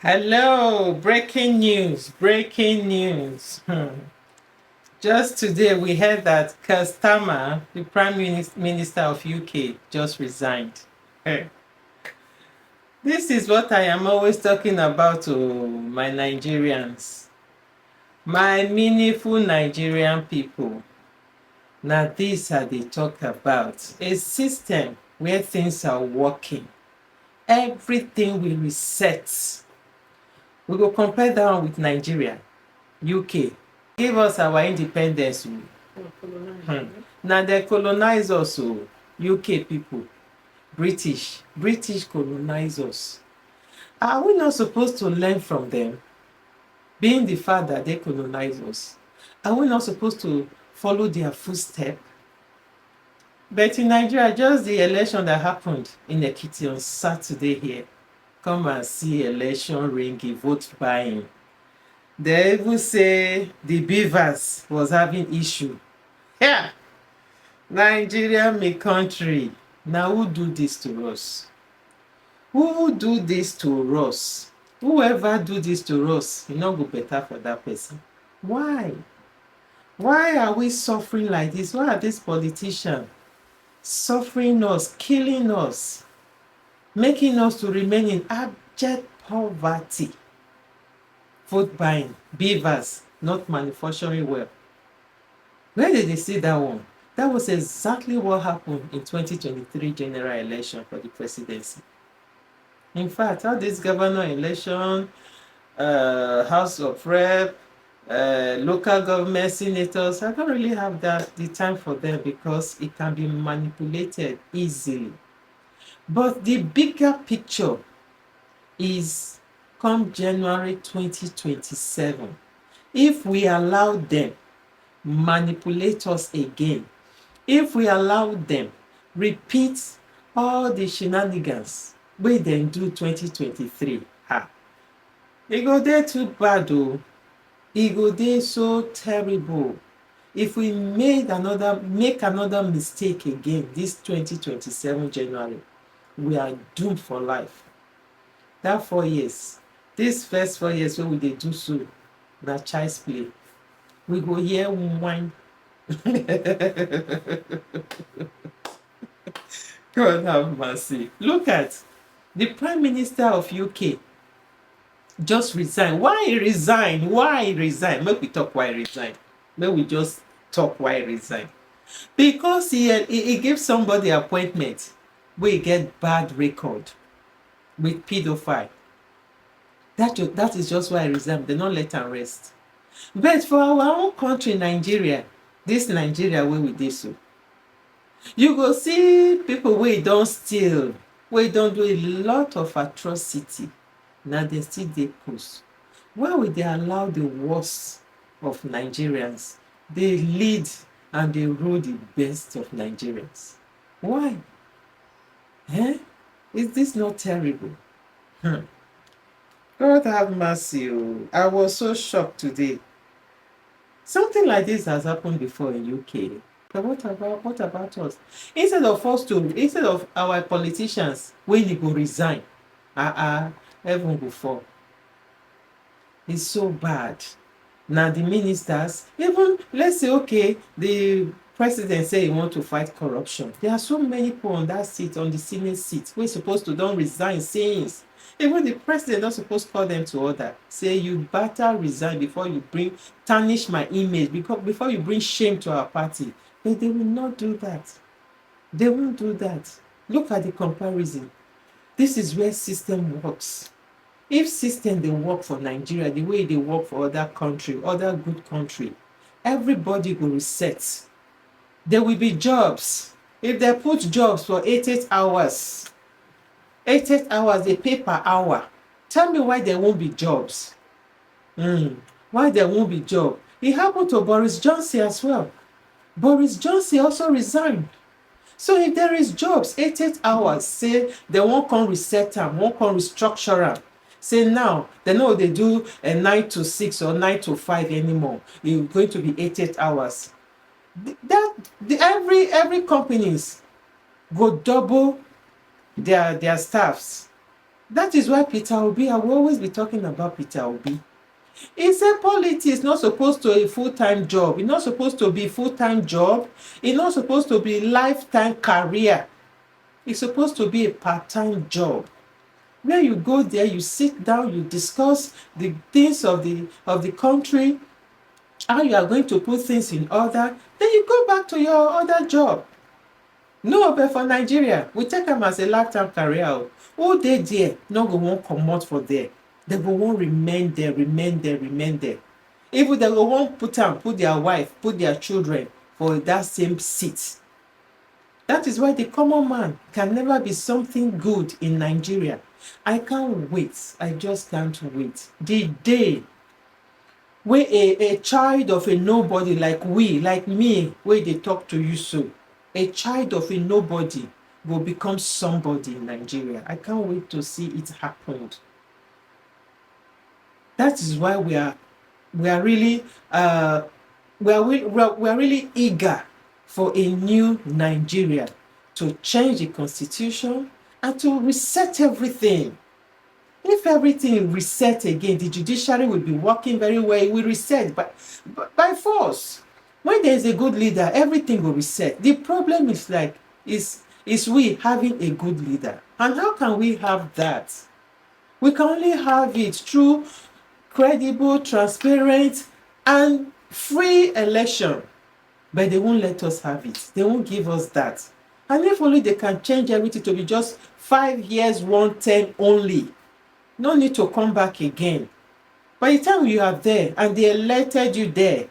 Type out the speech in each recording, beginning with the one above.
Hello, breaking news, breaking news. Just today we heard that Keir Starmer, the Prime Minister of UK, just resigned. Eh, This is what I am always talking about to my Nigerians, my meaningful Nigerian people. Now this are they talk about a system where things are working. Everything will reset. We go compare that one with Nigeria. UK give us our independence. Now they colonize us. UK people, British colonize us. Are we not supposed to learn from them? Being the fact that they colonize us, are we not supposed to follow their footsteps? But in Nigeria, just the election that happened in Ekiti on Saturday here, come and see election ringing, vote buying. They even say the beavers was having issue. Yeah, Nigeria, my country. Now who do this to us? Who do this to us? Whoever do this to us, e no go better for that person. Why? Why are we suffering like this? Why are these politicians suffering us, killing us, making us to remain in abject poverty? Vote buying, beavers, not manufacturing well. Where did they see that one? That was exactly what happened in 2023 general election for the presidency. In fact, all this governor election, House of Rep, local government senators, I don't really have the time for them because it can be manipulated easily. But the bigger picture is come January 2027, if we allow them manipulate us again, if we allow them repeat all the shenanigans wey dem do 2023, e go dey too bad o. E go dey so terrible. If we make another mistake again this 2027 January, we are doomed for life. That 4 years, this first 4 years wey we dey do so, na child's play. We go hear whine. God have mercy. Look at the Prime Minister of UK just resign. Why he resign? Why he resign? Make we talk why he resign. Make we just talk why he resign. Because he gave somebody appointment wey get bad record with pedophile. That is just why he resign. They not let am rest. But for our own country, Nigeria, this Nigeria wey we dey so, you go see people wey don steal, wey don do a lot of atrocity, na dem still dey post. Why we dey allow the worst of Nigerians dey lead and dey rule the best of Nigerians? Why? Is this not terrible? God have mercy. I was so shocked today. Something like this has happened before in UK. But what about us? Instead of our politicians when they go resign, heaven go fall. It's so bad. Now the ministers, even let's say okay, the president say he want to fight corruption. There are so many people on that seat, on the Senate seat, we're supposed to don't resign since. Even the president not supposed to call them to order. Say you better resign before you tarnish my image, before you bring shame to our party. But they will not do that. They won't do that. Look at the comparison. This is where system works. If system dey work for Nigeria the way they work for other good country, everybody go reset. There will be jobs. If they put jobs for 88 hours, 88 hours they pay per hour. Tell me why there won't be jobs. Why there won't be job? It happened to Boris Johnson as well. Boris Johnson also resigned. So if there is jobs, 88 hours, say they won't come reset them, won't come restructure them. Say now, they know they do a 9 to 6 or 9 to 5 anymore. It's going to be 88 hours. Every companies go double their staffs. That is why Peter Obi, I will always be talking about Peter Obi. He said politics is not supposed to be a full-time job. It's not supposed to be a full-time job. It's not supposed to be a lifetime career. It's supposed to be a part-time job. Where you go there, you sit down, you discuss the things of the country, how you are going to put things in order, then you go back to your other job. No, but for Nigeria, we take am as a lifetime career. Who dey there no go wan comot for there. They go wan remain there. Even they go wan put their wife, put their children for that same seat. That is why the common man can never be something good in Nigeria. I can't wait. I just can't wait. The day wey a child of a nobody like me, wey dey talk to you so, a child of a nobody will become somebody in Nigeria. I can't wait to see it happen. That is why we are really eager for a new Nigeria, to change the constitution and to reset everything. If everything reset again, the judiciary will be working very well. It will reset by force. When there is a good leader, everything will reset. The problem is we having a good leader. And how can we have that? We can only have it through credible, transparent, and free election. But they won't let us have it. They won't give us that. And if only they can change everything to be just 5 years, 1 term only. No need to come back again. By the time you are there and they elected you there,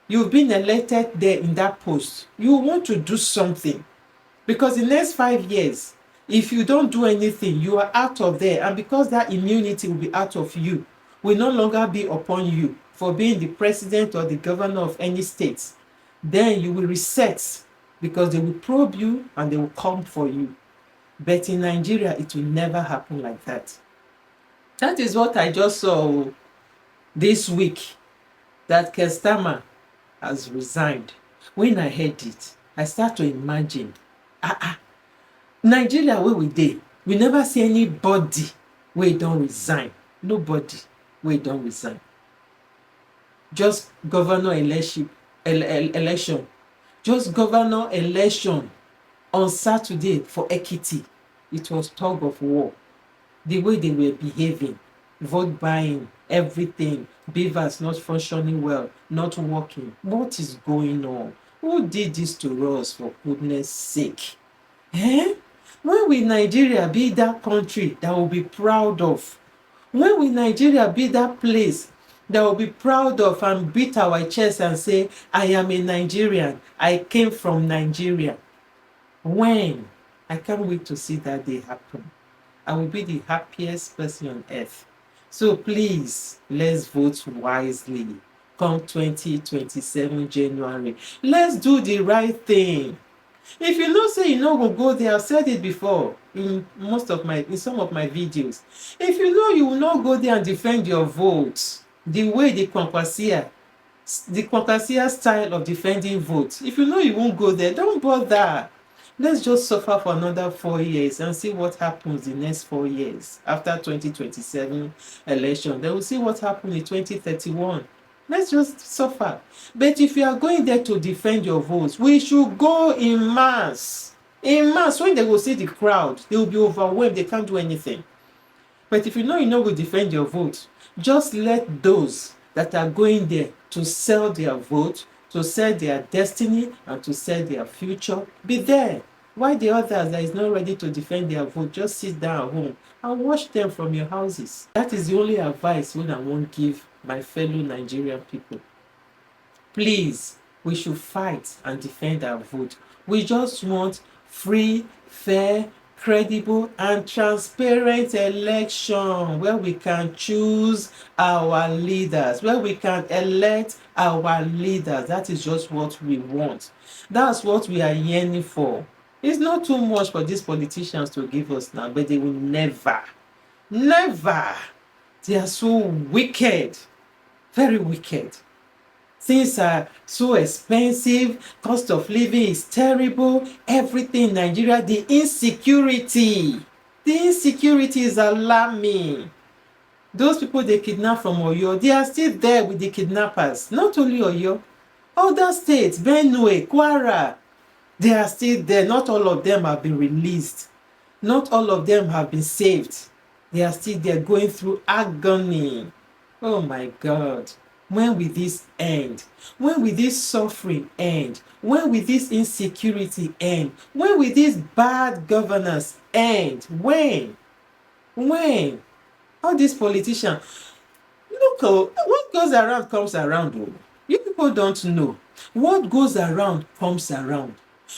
you've been elected there in that post, you want to do something. Because the next 5 years, if you don't do anything, you are out of there. And because that immunity will be out of you, will no longer be upon you for being the president or the governor of any state, then you will reset, because they will probe you and they will come for you. But in Nigeria, it will never happen like that. That is what I just saw this week, that Keir Starmer has resigned. When I heard it, I start to imagine, Nigeria, where we dey, we never see anybody wey don resign. Nobody wey don resign. Just governor election. Just governor election on Saturday for Ekiti. It was tug of war. The way they were behaving, vote buying, everything, beavers not functioning well, not working. What is going on? Who did this to us, for goodness sake? When will Nigeria be that country that will be proud of? When will Nigeria be that place that will be proud of and beat our chest and say, I am a Nigerian, I came from Nigeria? When? I can't wait to see that day happen. I will be the happiest person on earth. So please, let's vote wisely. Come 2027 January. Let's do the right thing. If you know say you no go there, I've said it before in some of my videos. If you know you will not go there and defend your vote the way the Kwankwasia style of defending votes, if you know you won't go there, don't bother. Let's just suffer for another 4 years and see what happens the next 4 years. After 2027 election, then we'll see what happens in 2031. Let's just suffer. But if you are going there to defend your votes, we should go in mass. In mass, when they will see the crowd, they will be overwhelmed. They can't do anything. But if you know you will defend your vote, just let those that are going there to sell their vote, to sell their destiny, and to sell their future be there. Why the others that is not ready to defend their vote just sit down at home and watch them from your houses? That is the only advice I won't give my fellow Nigerian people. Please, we should fight and defend our vote. We just want free, fair, credible, and transparent election where we can choose our leaders, where we can elect our leaders. That is just what we want. That's what we are yearning for. It's not too much for these politicians to give us now, but they will never. They are so wicked, very wicked. Things are so expensive, cost of living is terrible, everything in Nigeria, the insecurity. The insecurity is alarming. Those people they kidnap from Oyo, they are still there with the kidnappers. Not only Oyo, other states, Benue, Kwara, they are still there. Not all of them have been released. Not all of them have been saved. They are still there going through agony. Oh my God. When will this end? When will this suffering end? When will this insecurity end? When will this bad governance end? When? When? All these politicians, look, oh, what goes around comes around. Oh. You people don't know. What goes around comes around.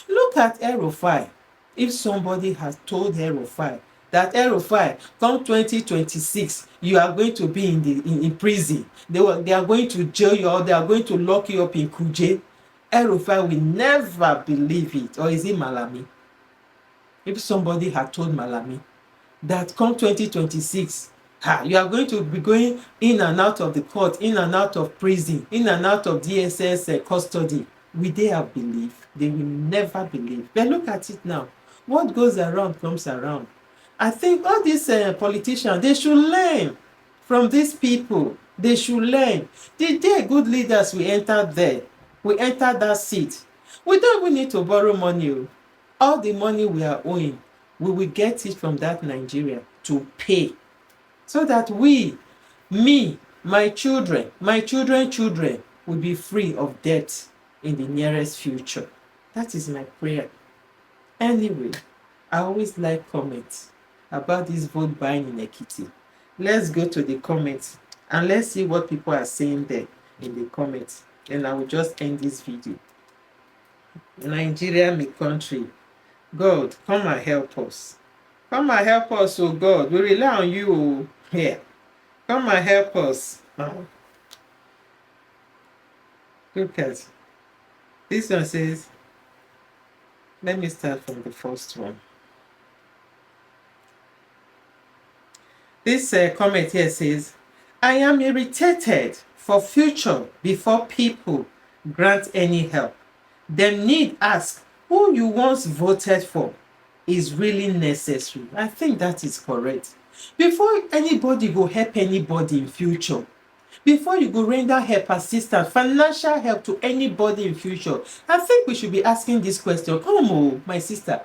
Look at El-Rufai. If somebody has told El-Rufai that El-Rufai, come 2026, you are going to be in prison. They are going to jail you, or they are going to lock you up in Kuje. El-Rufai will never believe it. Or is it Malami? If somebody had told Malami that come 2026, you are going to be going in and out of the court, in and out of prison, in and out of DSS custody, will they have believed? They will never believe. But look at it now. What goes around comes around. I think all these politicians, they should learn from these people. They should learn. The day good leaders will enter there, we enter that seat, we don't even need to borrow money. All the money we are owing, we will get it from that Nigeria to pay, so that we, me, my children, children will be free of debt in the nearest future. That is my prayer. Anyway, I always like comments about this vote buying in Ekiti. Let's go to the comments and let's see what people are saying there in the comments. And I will just end this video. Nigeria, my country. God, come and help us. Come and help us, oh God. We rely on you, oh. Yeah. Come and help us. Look at this one says, let me start from the first one. This comment here says, I am irritated for future before people grant any help. Them need ask who you once voted for is really necessary. I think that is correct. Before anybody go help anybody in future, before you go render help, assistance, financial help to anybody in future, I think we should be asking this question. Come on, my sister,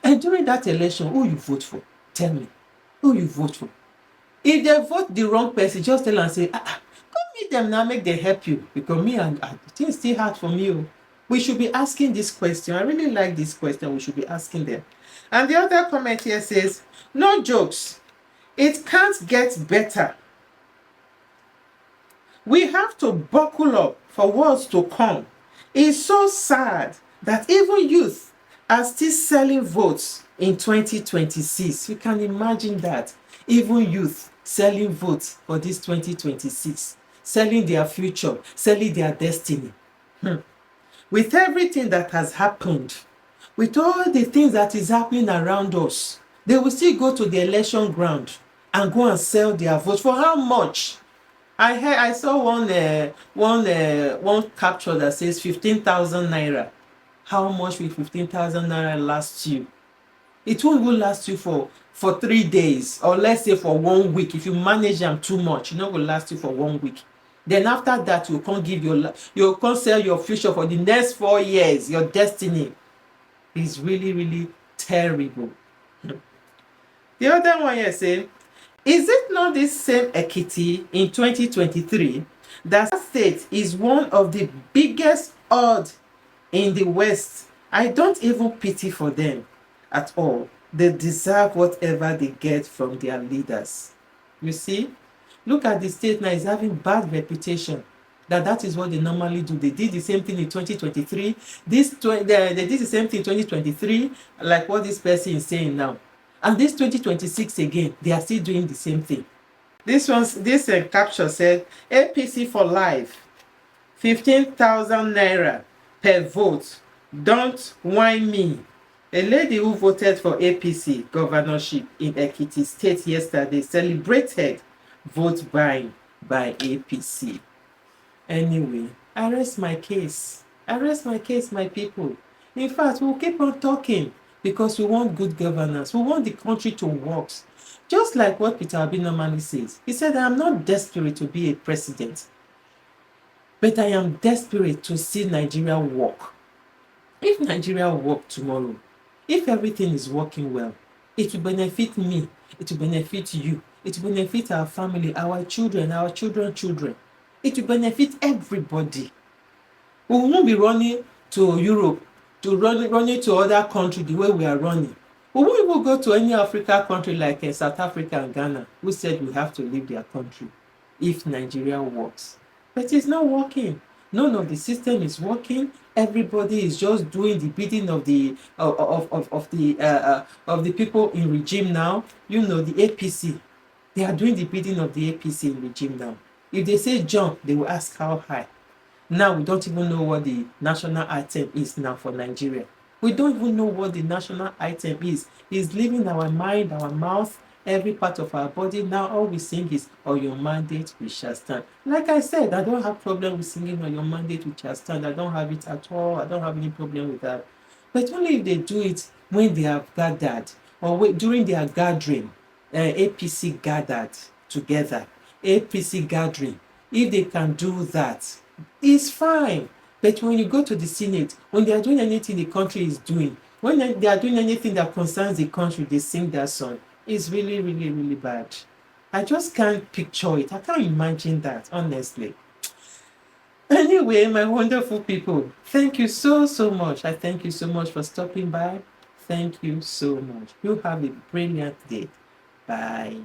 and during that election, who you vote for? Tell me, who you vote for? If they vote the wrong person, just tell and say, come meet them now, make them help you. Because me and things still hard for me. Oh. We should be asking this question. I really like this question. We should be asking them. And the other comment here says, no jokes. It can't get better. We have to buckle up for what's to come. It's so sad that even youth are still selling votes in 2026. You can imagine that. Even youth selling votes for this 2026, selling their future, selling their destiny. With everything that has happened, with all the things that is happening around us, they will still go to the election ground and go and sell their votes. For how much? I saw one capture that says 15,000 naira. How much will 15,000 naira last you? It won't even last you for 3 days, or let's say for 1 week. If you manage them too much, it not will last you for 1 week. Then after that, you can't give you can't sell your future for the next 4 years. Your destiny is really, really terrible. The other one here say, is it not this same Ekiti in 2023 that state is one of the biggest odds in the West? I don't even pity for them at all. They deserve whatever they get from their leaders. You see, look at the state now, is having bad reputation. That is what they normally do. They did the same thing in 2023. They did the same thing in 2023, like what this person is saying now. And this 2026 again, they are still doing the same thing. This capture said, APC for life, 15,000 naira per vote. Don't whine me. A lady who voted for APC governorship in Ekiti State yesterday celebrated vote buying by APC. Anyway, I rest my case. I rest my case, my people. In fact, we'll keep on talking. because we want good governance. We want the country to work. Just like what Peter Obi normally says. He said, I am not desperate to be a president, but I am desperate to see Nigeria work. If Nigeria work tomorrow, if everything is working well, it will benefit me, it will benefit you, it will benefit our family, our children, our children's children. It will benefit everybody. We won't be running to Europe, to running to other countries the way we are running. We won't even go to any African country like South Africa and Ghana, who said we have to leave their country if Nigeria works. But it's not working. None of the system is working. Everybody is just doing the bidding of the of the people in regime now. You know, the APC. They are doing the bidding of the APC in regime now. If they say jump, they will ask how high. Now we don't even know what the national item is now for Nigeria. We don't even know what the national item is. It's leaving our mind, our mouth, every part of our body. Now all we sing is, on your mandate we shall stand. Like I said, I don't have problem with singing on your mandate we shall stand. I don't have it at all. I don't have any problem with that. But only if they do it when they have gathered, or during their gathering, APC gathered together, APC gathering. If they can do that, it's fine. But when you go to the Senate, when they are doing anything the country is doing, when they are doing anything that concerns the country, they sing that song. It's really, really, really bad. I just can't picture it. I can't imagine that, honestly. Anyway, my wonderful people, thank you so, so much. I thank you so much for stopping by. Thank you so much. You have a brilliant day. Bye.